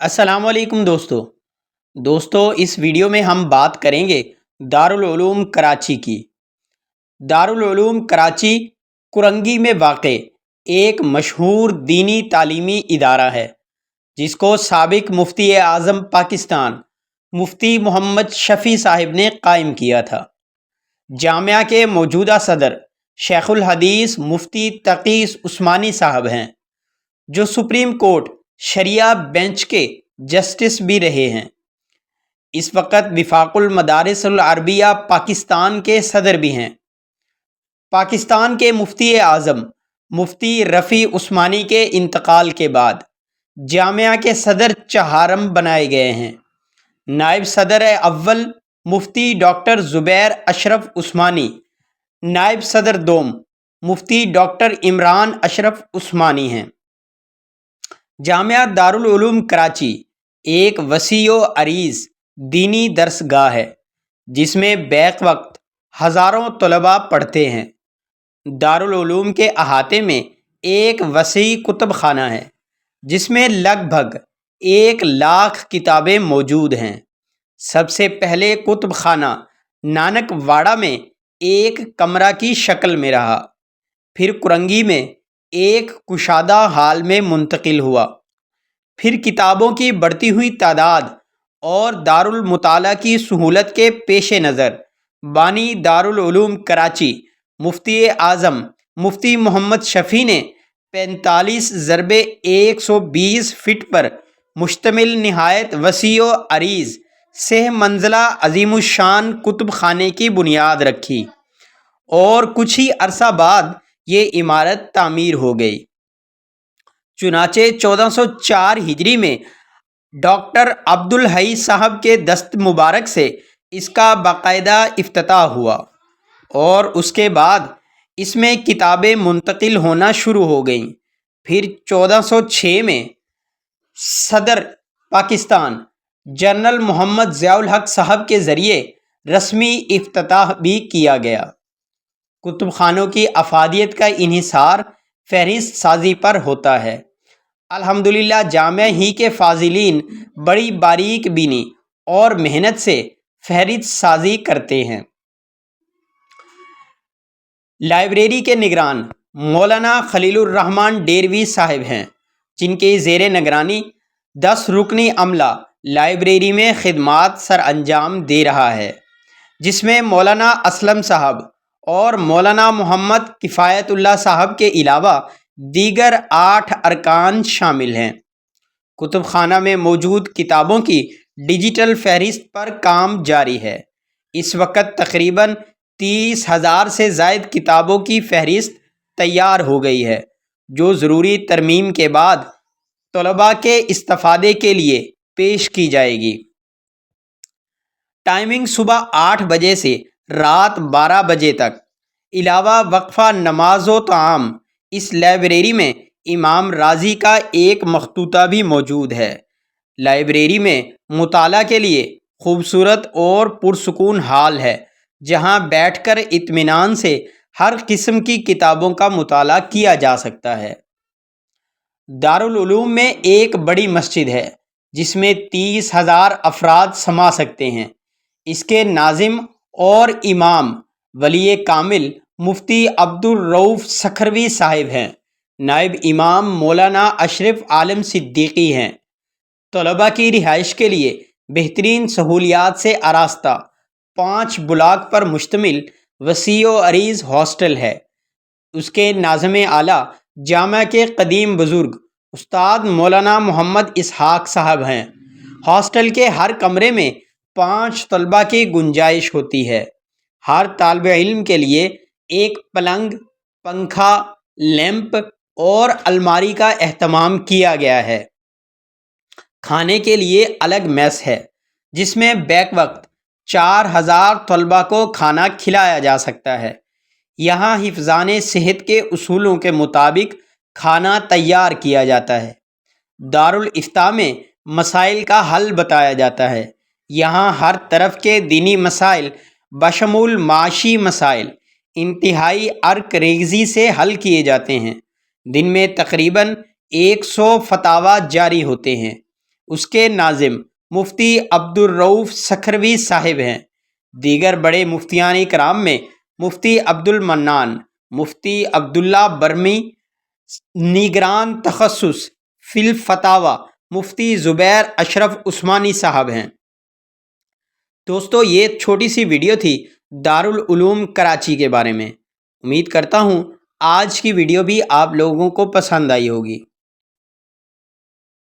السلام علیکم دوستو اس ویڈیو میں ہم بات کریں گے دارالعلوم کراچی کی۔ دارالعلوم کراچی کرنگی میں واقع ایک مشہور دینی تعلیمی ادارہ ہے جس کو سابق مفتی اعظم پاکستان مفتی محمد شفیع صاحب نے قائم کیا تھا۔ جامعہ کے موجودہ صدر شیخ الحدیث مفتی تقی عثمانی صاحب ہیں، جو سپریم کورٹ شریعہ بینچ کے جسٹس بھی رہے ہیں۔ اس وقت وفاق المدارس العربیہ پاکستان کے صدر بھی ہیں۔ پاکستان کے مفتی اعظم مفتی رفیع عثمانی کے انتقال کے بعد جامعہ کے صدر چہارم بنائے گئے ہیں۔ نائب صدر اول مفتی ڈاکٹر زبیر اشرف عثمانی، نائب صدر دوم مفتی ڈاکٹر عمران اشرف عثمانی ہیں۔ جامعہ دارالعلوم کراچی ایک وسیع و عریض دینی درس گاہ ہے جس میں بیک وقت ہزاروں طلباء پڑھتے ہیں۔ دارالعلوم کے احاطے میں ایک وسیع کتب خانہ ہے جس میں لگ بھگ 1,00,000 کتابیں موجود ہیں۔ سب سے پہلے کتب خانہ نانک واڑہ میں ایک کمرہ کی شکل میں رہا، پھر کرنگی میں ایک کشادہ ہال میں منتقل ہوا، پھر کتابوں کی بڑھتی ہوئی تعداد اور دارالمطالعہ کی سہولت کے پیش نظر بانی دارالعلوم کراچی مفتی اعظم مفتی محمد شفیع نے 45x120 فٹ پر مشتمل نہایت وسیع و عریض 6 منزلہ عظیم الشان کتب خانے کی بنیاد رکھی اور کچھ ہی عرصہ بعد یہ عمارت تعمیر ہو گئی۔ چنانچہ 1404 ہجری میں ڈاکٹر عبدالحی صاحب کے دست مبارک سے اس کا باقاعدہ افتتاح ہوا اور اس کے بعد اس میں کتابیں منتقل ہونا شروع ہو گئیں۔ پھر 1406 میں صدر پاکستان جنرل محمد ضیاء الحق صاحب کے ذریعے رسمی افتتاح بھی کیا گیا۔ کتب خانوں کی افادیت کا انحصار فہرست سازی پر ہوتا ہے۔ الحمدللہ جامعہ ہی کے فاضلین بڑی باریک بینی اور محنت سے فہرست سازی کرتے ہیں۔ لائبریری کے نگران مولانا خلیل الرحمن ڈیروی صاحب ہیں، جن کے زیر نگرانی 10 رکنی عملہ لائبریری میں خدمات سر انجام دے رہا ہے، جس میں مولانا اسلم صاحب اور مولانا محمد کفایت اللہ صاحب کے علاوہ دیگر 8 ارکان شامل ہیں۔ کتب خانہ میں موجود کتابوں کی ڈیجیٹل فہرست پر کام جاری ہے۔ اس وقت تقریباً 30,000 سے زائد کتابوں کی فہرست تیار ہو گئی ہے، جو ضروری ترمیم کے بعد طلباء کے استفادے کے لیے پیش کی جائے گی۔ ٹائمنگ صبح 8 بجے سے رات 12 بجے تک، علاوہ وقفہ نماز و طعام۔ اس لائبریری میں امام رازی کا ایک مخطوطہ بھی موجود ہے۔ لائبریری میں مطالعہ کے لیے خوبصورت اور پرسکون ہال ہے، جہاں بیٹھ کر اطمینان سے ہر قسم کی کتابوں کا مطالعہ کیا جا سکتا ہے۔ دارالعلوم میں ایک بڑی مسجد ہے جس میں 30,000 افراد سما سکتے ہیں۔ اس کے ناظم اور امام ولی کامل مفتی عبدالرؤف سکھروی صاحب ہیں۔ نائب امام مولانا اشرف عالم صدیقی ہیں۔ طلباء کی رہائش کے لیے بہترین سہولیات سے آراستہ 5 بلاک پر مشتمل وسیع و عریض ہاسٹل ہے۔ اس کے ناظم اعلیٰ جامعہ کے قدیم بزرگ استاد مولانا محمد اسحاق صاحب ہیں۔ ہاسٹل کے ہر کمرے میں 5 طلباء کی گنجائش ہوتی ہے۔ ہر طالب علم کے لیے ایک پلنگ، پنکھا، لیمپ اور الماری کا اہتمام کیا گیا ہے۔ کھانے کے لیے الگ میس ہے جس میں بیک وقت 4,000 طلباء کو کھانا کھلایا جا سکتا ہے۔ یہاں حفظان صحت کے اصولوں کے مطابق کھانا تیار کیا جاتا ہے۔ دارالافتاء میں مسائل کا حل بتایا جاتا ہے۔ یہاں ہر طرف کے دینی مسائل بشمول معاشی مسائل انتہائی عرق ریزی سے حل کیے جاتے ہیں۔ دن میں تقریباً 100 فتاوی جاری ہوتے ہیں۔ اس کے ناظم مفتی عبدالرؤف سکھروی صاحب ہیں۔ دیگر بڑے مفتیان کرام میں مفتی عبدالمنان، مفتی عبداللہ برمی، نگران تخصص فی الفتاوی مفتی زبیر اشرف عثمانی صاحب ہیں۔ دوستو یہ چھوٹی سی ویڈیو تھی دارالعلوم کراچی کے بارے میں۔ امید کرتا ہوں آج کی ویڈیو بھی آپ لوگوں کو پسند آئی ہوگی۔